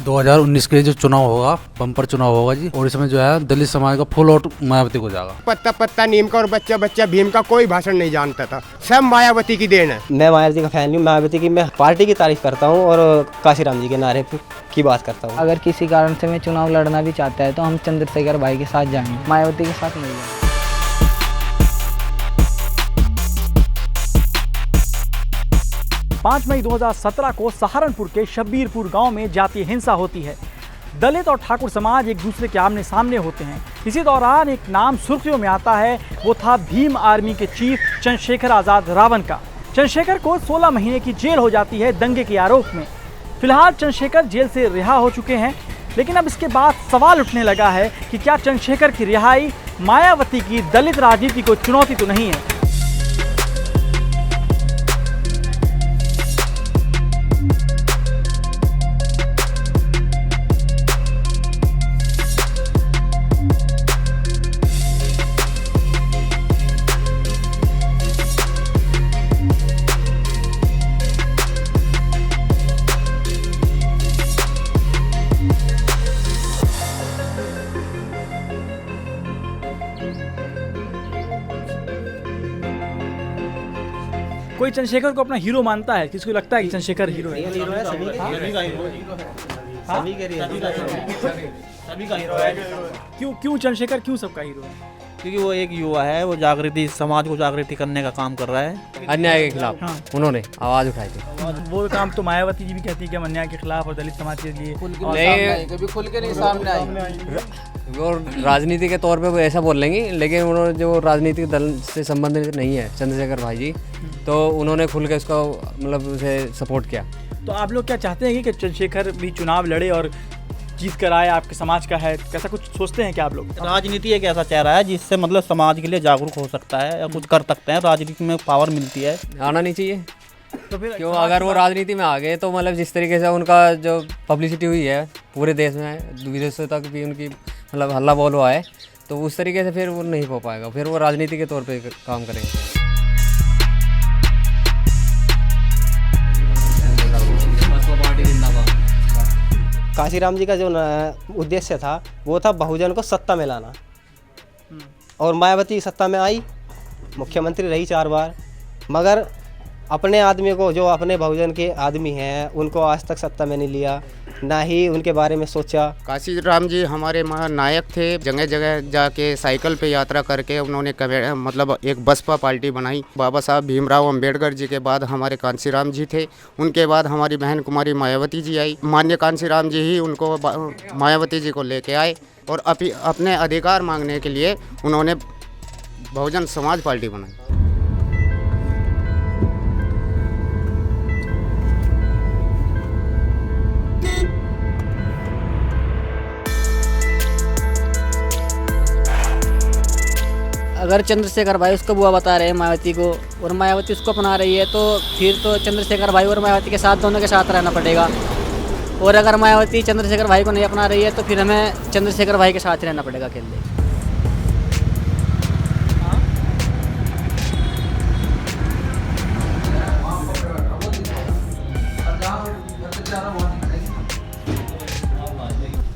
2019 के जो चुनाव होगा, बम्पर चुनाव होगा जी, और इसमें जो है दलित समाज का फुल वोट मायावती को जाएगा। पत्ता पत्ता नीम का और बच्चा बच्चा भीम का कोई भाषण नहीं जानता था, सब मायावती की देन है। मैं मायावती का फैन हूँ, मायावती की मैं पार्टी की तारीफ करता हूँ और काशीराम जी के नारे की बात करता हूँ। अगर किसी कारण से मैं चुनाव लड़ना भी चाहता है तो हम चंद्रशेखर भाई के साथ जाएंगे, मायावती के साथ नहीं जाएंगे। 5 मई 2017 को सहारनपुर के शब्बीरपुर गांव में जातीय हिंसा होती है। दलित और ठाकुर समाज एक दूसरे के आमने सामने होते हैं। इसी दौरान एक नाम सुर्खियों में आता है, वो था भीम आर्मी के चीफ चंद्रशेखर आज़ाद रावण का। चंद्रशेखर को 16 महीने की जेल हो जाती है दंगे के आरोप में। फिलहाल चंद्रशेखर जेल से रिहा हो चुके हैं, लेकिन अब इसके बाद सवाल उठने लगा है कि क्या चंद्रशेखर की रिहाई मायावती की दलित राजनीति को चुनौती तो नहीं है। कोई चंद्रशेखर को अपना हीरो मानता है, किसको लगता है कि चंद्रशेखर हीरो है? क्यों चंद्रशेखर क्यों सबका हीरो है? क्योंकि वो एक युवा है, वो जागृति, समाज को जागृति करने का काम कर रहा है। अन्याय के खिलाफ उन्होंने आवाज उठाई थी। वो काम तो मायावती जी भी कहती है कि हम अन्याय के खिलाफ और दलित समाज के लिए कभी खुल के नहीं सामने आई। वो राजनीति के तौर पे वो ऐसा बोल लेंगी, लेकिन उन्होंने जो राजनीतिक दल से संबंधित नहीं है चंद्रशेखर भाई जी, तो उन्होंने खुल के उसका मतलब उसे सपोर्ट किया। तो आप लोग क्या चाहते हैं कि चंद्रशेखर भी चुनाव लड़े और जीत कर आए? आपके समाज का है, कैसा कुछ सोचते हैं क्या आप लोग? राजनीति एक ऐसा चेहरा है जिससे मतलब समाज के लिए जागरूक हो सकता है या कुछ कर सकते हैं। राजनीति में पावर मिलती है, आना नहीं चाहिए। तो फिर क्यों अगर वो राजनीति में आ गए तो मतलब जिस तरीके से उनका जो पब्लिसिटी हुई है पूरे देश में, विदेशों तक भी उनकी मतलब हल्ला बोल हुआ है, तो उस तरीके से फिर वो नहीं हो पाएगा। फिर वो राजनीति के तौर पे काम करेंगे। काशीराम जी का जो उद्देश्य था वो था बहुजन को सत्ता में लाना, और मायावती सत्ता में आई, मुख्यमंत्री रही 4 बार, मगर अपने आदमी को, जो अपने बहुजन के आदमी हैं, उनको आज तक सत्ता में नहीं लिया, ना ही उनके बारे में सोचा। काशीराम जी हमारे महानायक थे, जगह जगह जाके साइकिल पे यात्रा करके उन्होंने मतलब एक बसपा पार्टी बनाई। बाबा साहब भीमराव अंबेडकर जी के बाद हमारे कांशीराम जी थे, उनके बाद हमारी बहन कुमारी मायावती जी आई। माननीय कांशीराम जी ही उनको मायावती जी को लेके आए और अपने अधिकार मांगने के लिए उन्होंने बहुजन समाज पार्टी बनाई। अगर चंद्रशेखर भाई उसको बुआ बता रहे हैं मायावती को, और मायावती उसको अपना रही है, तो फिर तो चंद्रशेखर भाई और मायावती के साथ, दोनों के साथ रहना पड़ेगा। और अगर मायावती चंद्रशेखर भाई को नहीं अपना रही है तो फिर हमें चंद्रशेखर भाई के साथ रहना पड़ेगा अकेले।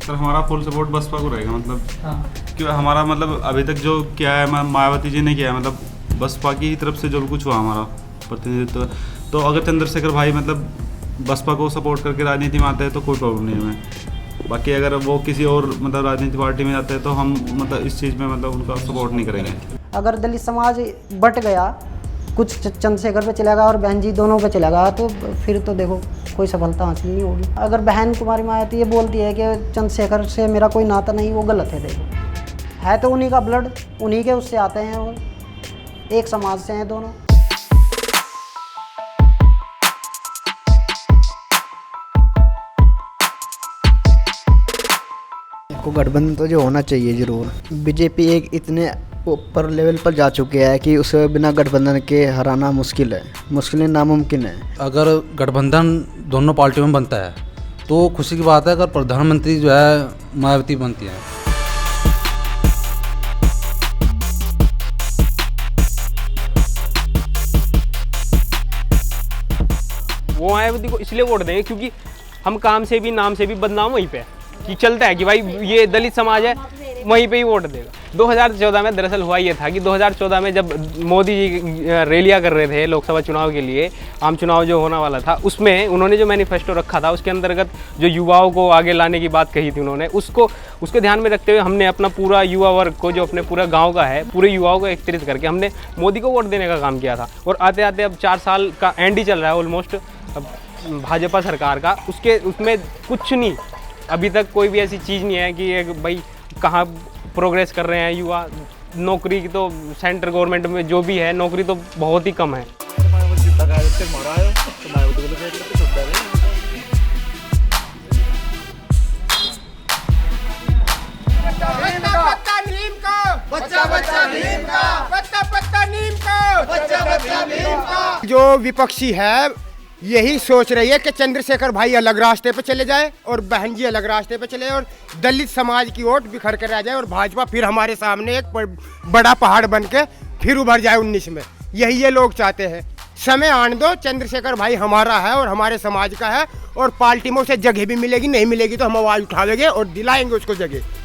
सर हमारा फुल सपोर्ट बसपा को रहेगा। मतलब कि हमारा मतलब अभी तक जो किया है मायावती जी ने किया है, मतलब बसपा की तरफ से जो कुछ हुआ हमारा प्रतिनिधित्व, तो अगर चंद्रशेखर भाई मतलब बसपा को सपोर्ट करके राजनीति में आते हैं तो कोई प्रॉब्लम नहीं है हमें। बाकी अगर वो किसी और मतलब राजनीति पार्टी में जाते हैं तो हम मतलब इस चीज़ में मतलब उनका सपोर्ट नहीं करेंगे। अगर दलित समाज बट गया, कुछ चंद्रशेखर पे चलेगा और बहन जी दोनों पे चलेगा, तो फिर तो देखो कोई सफलता हासिल नहीं होगी। अगर बहन कुमारी मायावती ये बोलती है कि चंद्रशेखर से मेरा कोई नाता नहीं, वो गलत है। देखो है तो उन्हीं का ब्लड, उन्हीं के उससे आते हैं, और एक समाज से हैं दोनों। को गठबंधन तो जो होना चाहिए ज़रूर। बीजेपी एक इतने ऊपर लेवल पर जा चुके हैं कि उसे बिना गठबंधन के हराना मुश्किल है, मुश्किल नामुमकिन है। अगर गठबंधन दोनों पार्टियों में बनता है तो खुशी की बात है। अगर प्रधानमंत्री जो है मायावती बनती है, वो मायावती को इसलिए वोट देंगे क्योंकि हम काम से भी नाम से भी बदनाम वहीं पे है कि चलता है कि भाई ये दलित समाज है, वहीं पे ही वोट देगा। 2014 में दरअसल हुआ ये था कि 2014 में जब मोदी जी रैलियां कर रहे थे लोकसभा चुनाव के लिए, आम चुनाव जो होने वाला था, उसमें उन्होंने जो मैनिफेस्टो रखा था उसके अंतर्गत जो युवाओं को आगे लाने की बात कही थी उन्होंने, उसको ध्यान में रखते हुए हमने अपना पूरा युवा वर्ग को, जो अपने पूरा गाँव का है, पूरे युवाओं को एकत्रित करके हमने मोदी को वोट देने का काम किया था। और आते आते अब 4 साल का एंड ही चल रहा है ऑलमोस्ट भाजपा सरकार का, उसमें कुछ नहीं, अभी तक कोई भी ऐसी चीज़ नहीं है कि एक भाई कहाँ प्रोग्रेस कर रहे हैं युवा। नौकरी की तो सेंट्रल गवर्नमेंट में जो भी है नौकरी तो बहुत ही कम है। जो विपक्षी है यही सोच रही है कि चंद्रशेखर भाई अलग रास्ते पे चले जाए और बहन जी अलग रास्ते पे चले और दलित समाज की वोट बिखर कर आ जाए और भाजपा फिर हमारे सामने एक बड़ा पहाड़ बन के फिर उभर जाए 19 में। यही ये लोग चाहते हैं। समय आने दो, चंद्रशेखर भाई हमारा है और हमारे समाज का है और पार्टी में उसे जगह भी मिलेगी, नहीं मिलेगी तो हम आवाज़ उठाएंगे और दिलाएंगे उसको जगह।